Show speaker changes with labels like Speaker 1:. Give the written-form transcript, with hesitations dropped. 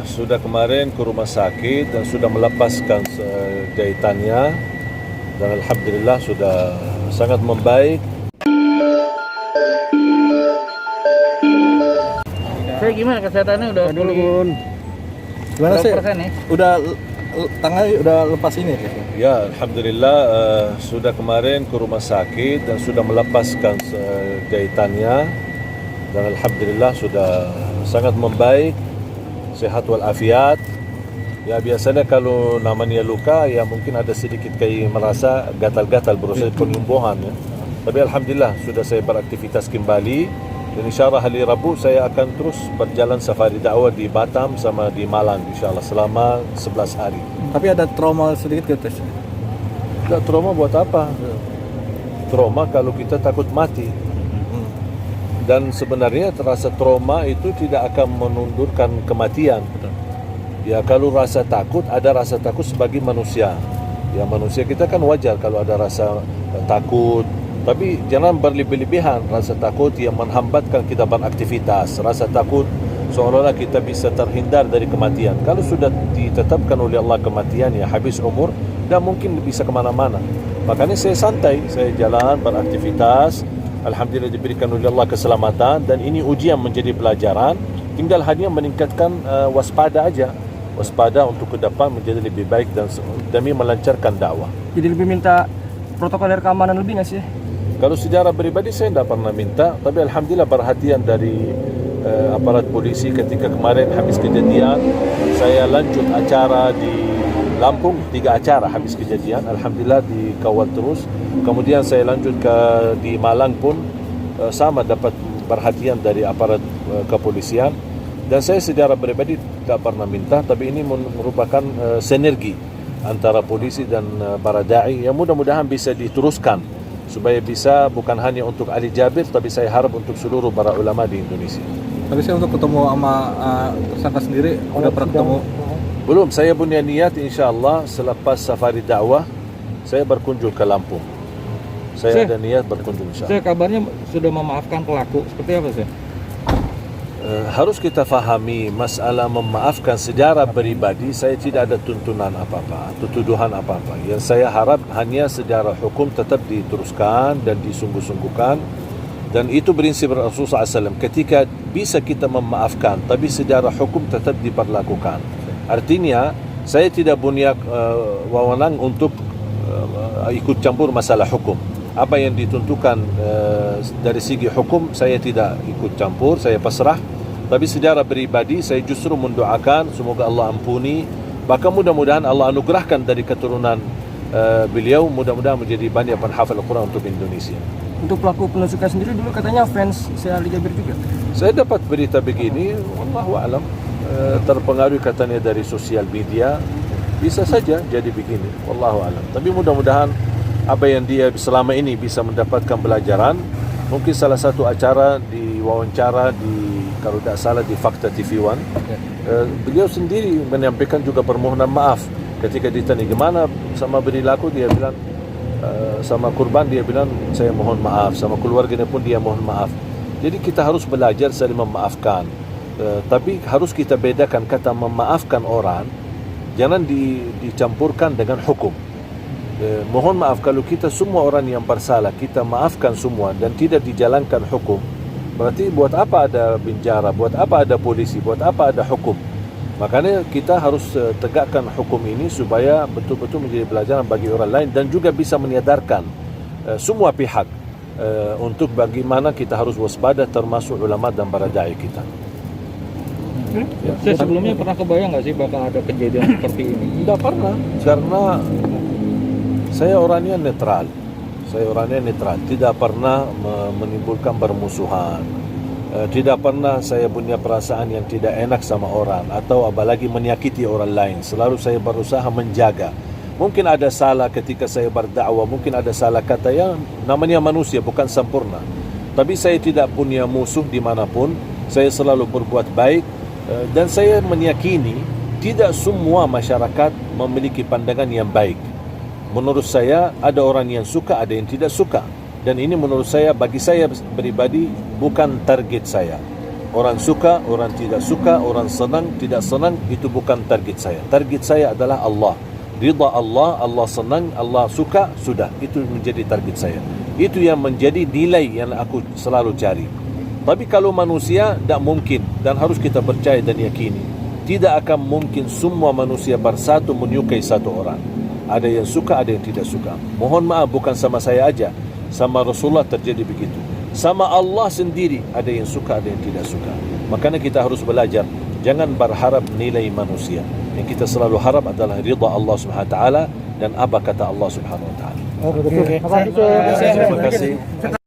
Speaker 1: Sudah kemarin ke rumah sakit dan sudah melepaskan jahitannya dan alhamdulillah sudah sangat membaik.
Speaker 2: Saya gimana kesehatannya udah
Speaker 3: dulu
Speaker 2: pulih?
Speaker 3: Bun. Gimana
Speaker 2: Berapa
Speaker 3: sih?
Speaker 2: persen nih?
Speaker 3: Udah tangannya udah lepas ini ya?
Speaker 1: Ya alhamdulillah sudah kemarin ke rumah sakit dan sudah melepaskan jahitannya dan alhamdulillah sudah sangat membaik, sehat walafiat. Ya biasanya kalau namanya luka ya mungkin ada sedikit kayak merasa gatal-gatal proses penyembuhan ya. Tapi alhamdulillah sudah saya beraktivitas kembali dan insyaallah hari Rabu saya akan terus berjalan safari dakwah di Batam sama di Malang insyaallah selama 11 hari.
Speaker 3: Tapi ada trauma sedikit gitu.
Speaker 1: Tidak trauma buat apa? Trauma kalau kita takut mati. Dan sebenarnya terasa trauma itu tidak akan menundurkan kematian. Ya kalau rasa takut, ada rasa takut sebagai manusia. Ya manusia kita kan wajar kalau ada rasa takut. Tapi jangan berlebih-lebihan rasa takut yang menghambatkan kita beraktivitas. Rasa takut seolah-olah kita bisa terhindar dari kematian. Kalau sudah ditetapkan oleh Allah kematian ya habis umur, dan mungkin bisa kemana-mana. Makanya saya santai, saya jalan beraktivitas. Alhamdulillah diberikan oleh Allah keselamatan dan ini ujian menjadi pelajaran. Tinggal hanya meningkatkan waspada aja. Waspada untuk ke depan menjadi lebih baik dan demi melancarkan dakwah.
Speaker 2: Jadi lebih minta protokol keamanan lebih nggak sih?
Speaker 1: Kalau secara pribadi saya tidak pernah minta, tapi alhamdulillah perhatian dari aparat polisi ketika kemarin habis kejadian, saya lanjut acara di Lampung, 3 acara habis kejadian, alhamdulillah dikawal terus. Kemudian saya lanjut di Malang pun sama dapat perhatian dari aparat kepolisian. Dan saya secara pribadi tak pernah minta, tapi ini merupakan sinergi antara polisi dan para da'i yang mudah-mudahan bisa diteruskan supaya bisa bukan hanya untuk Ali Jabir, tapi saya harap untuk seluruh para ulama di Indonesia.
Speaker 3: Tapi saya untuk ketemu sama tersangka sendiri, udah pernah ketemu?
Speaker 1: Belum, saya punya niat insyaAllah selepas safari dakwah saya berkunjung ke Lampung. Saya ada niat berkunjung insyaAllah.
Speaker 2: Saya kabarnya sudah memaafkan pelaku, seperti apa sih?
Speaker 1: Harus kita fahami masalah memaafkan secara pribadi, saya tidak ada tuntunan apa-apa, tuduhan apa-apa. Yang saya harap hanya secara hukum tetap diteruskan dan disungguh-sungguhkan. Dan itu prinsip Rasulullah SAW. Ketika bisa kita memaafkan, tapi secara hukum tetap diperlakukan. Artinya, saya tidak punya wewenang untuk ikut campur masalah hukum. Apa yang ditentukan dari segi hukum, saya tidak ikut campur, saya pasrah. Tapi secara pribadi, saya justru mendoakan semoga Allah ampuni. Bahkan mudah-mudahan Allah anugerahkan dari keturunan beliau, mudah-mudahan menjadi banyak penghafal Al-Quran untuk Indonesia.
Speaker 2: Untuk pelaku penusukan sendiri dulu katanya fans saya Ali Jabir juga.
Speaker 1: Saya dapat berita begini, wallahu alam, terpengaruh katanya dari sosial media, bisa saja jadi begini, wallahu alam. Tapi mudah-mudahan apa yang dia selama ini bisa mendapatkan pelajaran. Mungkin salah satu acara di wawancara kalau tidak salah di Fakta TV One, beliau sendiri menyampaikan juga permohonan maaf ketika ditanya gimana sama perilaku, dia bilang sama kurban, dia bilang saya mohon maaf, sama keluarganya pun dia mohon maaf. Jadi kita harus belajar saling memaafkan, tapi harus kita bedakan kata memaafkan orang, jangan dicampurkan dengan hukum. Mohon maaf kalau kita semua orang yang bersalah kita maafkan semua dan tidak dijalankan hukum, berarti buat apa ada penjara, buat apa ada polisi, buat apa ada hukum. Makanya kita harus tegakkan hukum ini supaya betul-betul menjadi pelajaran bagi orang lain dan juga bisa menyadarkan semua pihak untuk bagaimana kita harus waspada termasuk ulama dan para dai kita.
Speaker 2: Ya. Saya sebelumnya pernah kebayang nggak sih bakal ada kejadian seperti ini?
Speaker 1: Tidak pernah, karena saya orangnya netral. Saya orangnya netral, tidak pernah menimbulkan bermusuhan. Tidak pernah saya punya perasaan yang tidak enak sama orang atau apalagi menyakiti orang lain. Selalu saya berusaha menjaga. Mungkin ada salah ketika saya berdakwah, mungkin ada salah kata, yang namanya manusia bukan sempurna. Tapi saya tidak punya musuh dimanapun. Saya selalu berbuat baik dan saya meyakini tidak semua masyarakat memiliki pandangan yang baik. Menurut saya ada orang yang suka, ada yang tidak suka. Dan ini menurut saya, bagi saya pribadi bukan target saya. Orang suka, orang tidak suka, orang senang, tidak senang, itu bukan target saya. Target saya adalah Allah. Ridha Allah, Allah senang, Allah suka, sudah. Itu menjadi target saya. Itu yang menjadi nilai yang aku selalu cari. Tapi kalau manusia, tak mungkin. Dan harus kita percaya dan yakini. Tidak akan mungkin semua manusia bersatu menyukai satu orang. Ada yang suka, ada yang tidak suka. Mohon maaf, bukan sama saya aja. Sama Rasulullah terjadi begitu. Sama Allah sendiri, ada yang suka, ada yang tidak suka. Makanya kita harus belajar. Jangan berharap nilai manusia. Yang kita selalu harap adalah ridha Allah Subhanahu Wa Taala dan apa kata Allah Subhanahu Wa Taala.
Speaker 4: Betul. Terima kasih.
Speaker 1: Terima kasih.